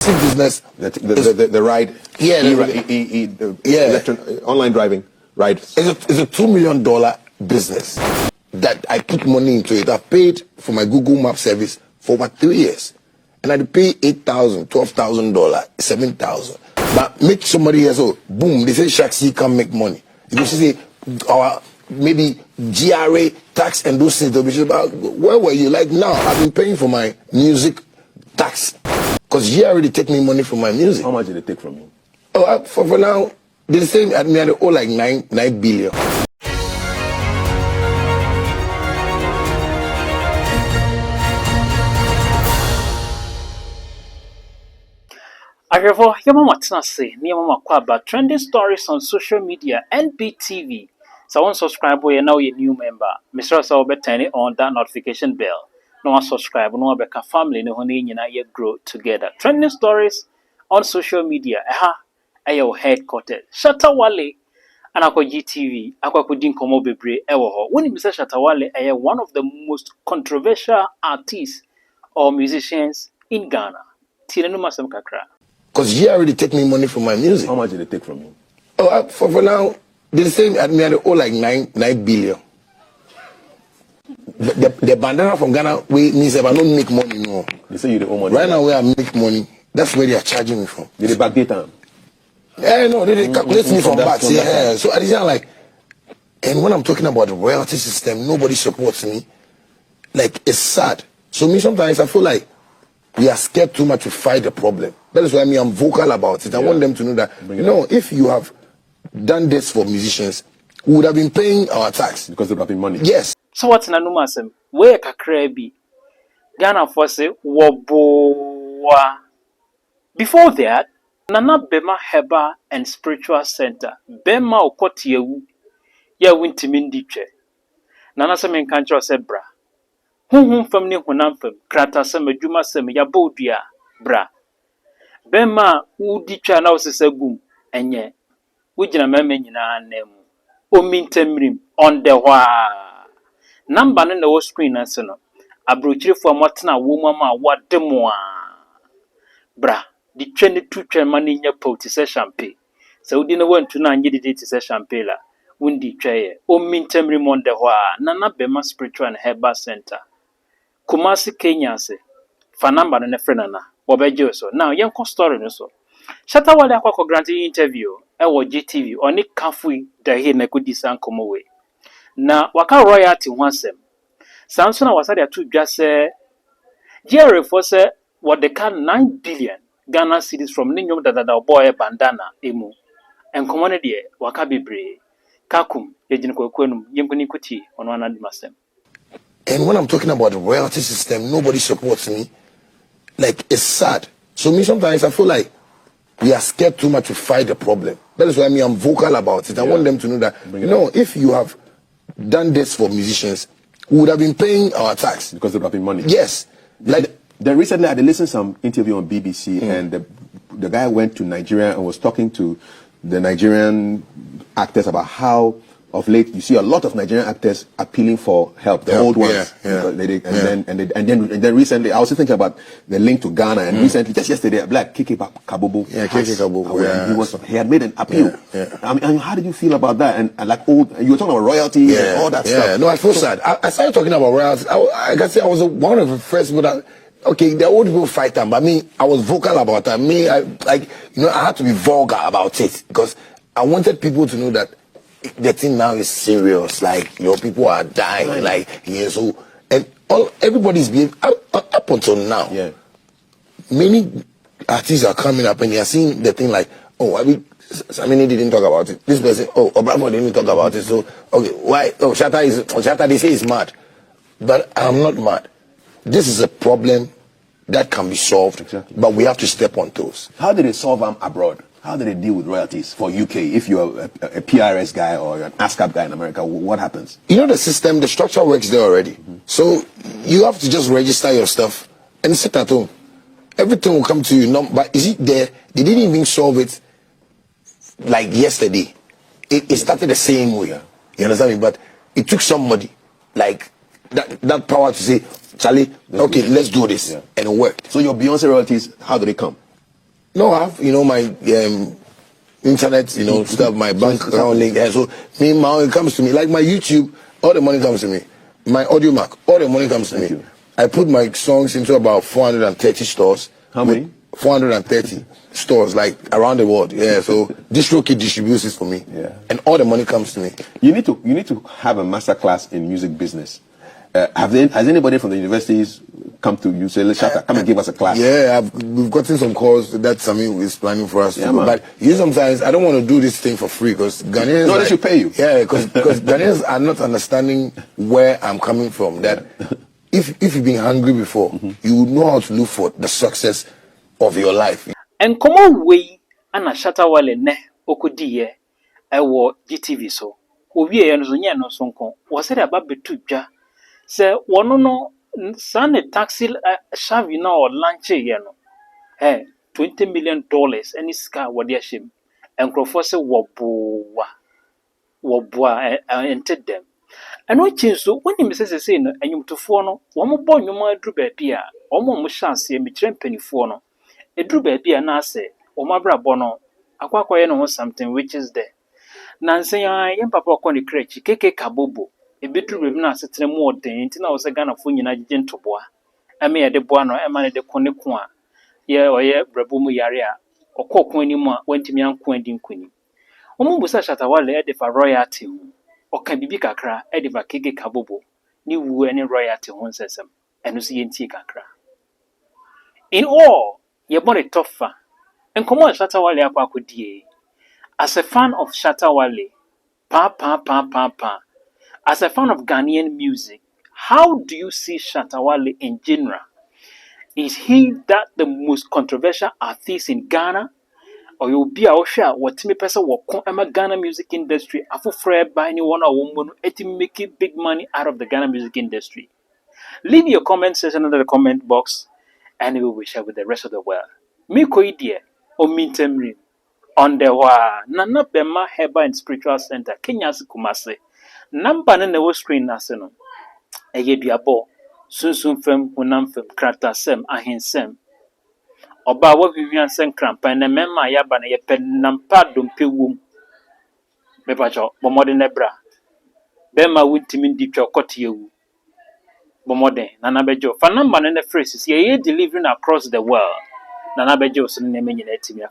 business. The ride. Yeah. Online driving. Right. It's a $2 million business that I put money into it. I paid for my Google Map service for over 3 years. And I had to pay $8,000, $12,000, $7,000. But make somebody else, so boom, they say Shaxi can't make money. You say, maybe GRA tax and those things. They'll be about, where were you? Like now, I've been paying for my music tax. Because GRA, they take me money from my music. How much did they take from you? Oh, for now, they say I owe like 9 billion. Agradaa, your mama say, near mama about trending stories on social media and BTV. So one subscribe you now a new member. Mr. Salbe turn on that notification bell. No one subscribe, no one beka family no honey na ye grow together. Trending stories on social media. Ayo headquarters. Shatta Wale and ako GTV. Ako kudin komo bebre ewo ho. When you say Shatta Wale, one of the most controversial artists or musicians in Ghana. Tirenu masem kakra. Because GRA already take me money from my music. How much did they take from you? Oh, for now, they say I owe like 9 billion. The bandana from Ghana means if I don't make money no. They say you owe money. Right now where I make money, that's where they are charging me from. Did they backdate them? Yeah, no, they calculate me from back. Yeah, so I just like, and when I'm talking about the royalty system, nobody supports me. Like, it's sad. So me sometimes I feel like we are scared too much to fight the problem. That is why I'm vocal about it. I want them to know that, if you have done this for musicians, we would have been paying our tax. Because they would have been money. Yes. So what's na numasem? Where kakra bi? Ghana for say woboa. Before that, Nana Bema Heba and Spiritual Center. Bema okotiyewu. Ya wintiminditwe. Nana se menkancho se bra. Fam ni honam fam. Krata se medjuma se ya bodua bra. Bema uditwa na osese gum enye. Wujina meme nyina nemu. Omintemrim on the wa. Number no na screen nanse no. Abrochirefo amotena wo mama wademo bra. The trend to trend money nya pot se champagne. So udi na wantu na anye didi ti se champagne la. Wundi twaye. Omintemrim on the wa. Nana Bema Spiritual and Herbal Center. Kumasi Kenya se. Fa number no ne friend na. Wobeje so. Now yenko story no so. Shatta Wale akwa granted interview ewo GTV oni kafui da he na kudi san komo we. Na waka royalty wansem. Samson na wasade atu dwa se GRA for se what they can 9 billion Ghana cedis from Ninyom da boy bandana emu. Enkomo ne de waka bebre. Kakum yejin kwakwanum yemkuni kuti ono anadimasem. And when I'm talking about the royalty system, nobody supports me. Like, it's sad. So me sometimes I feel like we are scared too much to fight the problem. That is why I'm vocal about it. I want them to know that, if you have done this for musicians, we would have been paying our tax. Because they would have been money. Yes. Like then recently I listened to some interview on BBC and the guy went to Nigeria and was talking to the Nigerian actors about how of late you see a lot of Nigerian actors appealing for help, the old ones. And then recently I was thinking about the link to Ghana and recently just yesterday Black Kiki Kabobo. Yeah, Kiki Kabobo. Yeah. He had made an appeal. I mean, how did you feel about that? And like you were talking about royalty and all that stuff. No, I feel sad. I started talking about royalty. I can say I was one of the first people that the old people fight them, but me, I was vocal about that. I had to be vulgar about it because I wanted people to know that the thing now is serious. Like, people are dying. And everybody's being up until now. Yeah. Many artists are coming up and they are seeing the thing like, Samini didn't talk about it. This person, Obramo didn't talk about it. So, why? Shatta, they say is mad. But I'm not mad. This is a problem that can be solved, but we have to step on toes. How did they solve them abroad? How do they deal with royalties for UK? If you're a PRS guy or an ASCAP guy in America, what happens? The system, the structure works there already. So you have to just register your stuff and sit at home. Everything will come to you. But is it there? They didn't even solve it like yesterday. It started the same way. You understand me? But it took somebody like that power to say, Charlie, okay, let's do this. And it worked. So your Beyonce royalties, how do they come? No, I have, my internet, stuff, my bank account link. Yeah, so me, my money comes to me. Like my YouTube, all the money comes to me. My audio mark, all the money comes to me. you. I put my songs into about 430 stores. How many? 430 stores, like around the world. Yeah, so DistroKid distributes it for me. Yeah. And all the money comes to me. You need to have a master class in music business. Has anybody from the universities come to you say, Shatta, come and give us a class? Yeah, we've gotten some calls that Sami is planning for us to do. Man. But sometimes I don't want to do this thing for free because Ghanaians. No, they should pay you. Yeah, because Ghanaians are not understanding where I'm coming from. That if you've been hungry before, you would know how to look for the success of your life. And come on way ana Shatta Wale ne okodiye ewo GTV so. Owie ye no so nye no so nko. Wo se da ba betu dwa. Se wono no sane taxi shavi na o launch ye no. $20 million any scar wo de ahyem. Enkrofo se woboa ented them. And what change so when you say no enyumtofo no wo mo bo nwom adru ba bia wo mo hyanse mi kire mpanifo no edru ba bia na ase wo mabrabo no akwakoye no something which is there nansen yan papa ko ne krechi keke kabobo ebedru ba bi na asetre mu oden nti na wo se Ghana fo nyina gige ntoboa eme ye de boa no ema ne de kone ko a ye oye brabo mu yare a okokon ani mu a wantimi anko adi nkoni busa Shatta Wale e de fa royalty oka bibi kakra e de va keke kabobo ni wu ene royalty ho nsesem eno so yenti kakra in all ye body tougher and come on Shatta Wale akwadie as a fan of Shatta Wale pa as a fan of Ghanaian music, how do you see Shatta Wale in general? Is he that the most controversial artist in Ghana? Or you'll be our share what me person will come Ghana music industry after by anyone or woman making big money out of the Ghana music industry. Leave your comment section under the comment box and we will share with the rest of the world. Me ko idea o mintemri on the wa nana bema heba and spiritual center Kenya Kumase. Number na the screen nase no. Eye duabo sunsun fam hunam fam krata sem ahensem. Oba wa hwihwian sen krampan na mema yaba na yepe nampa dompe wom. Mepacho bomode nebra. Bema wuntimi nditwa kote ewu. Bomode nana bejo. Fa number na phrases ye delivering across the world. Nana bejo so na menyi na etimi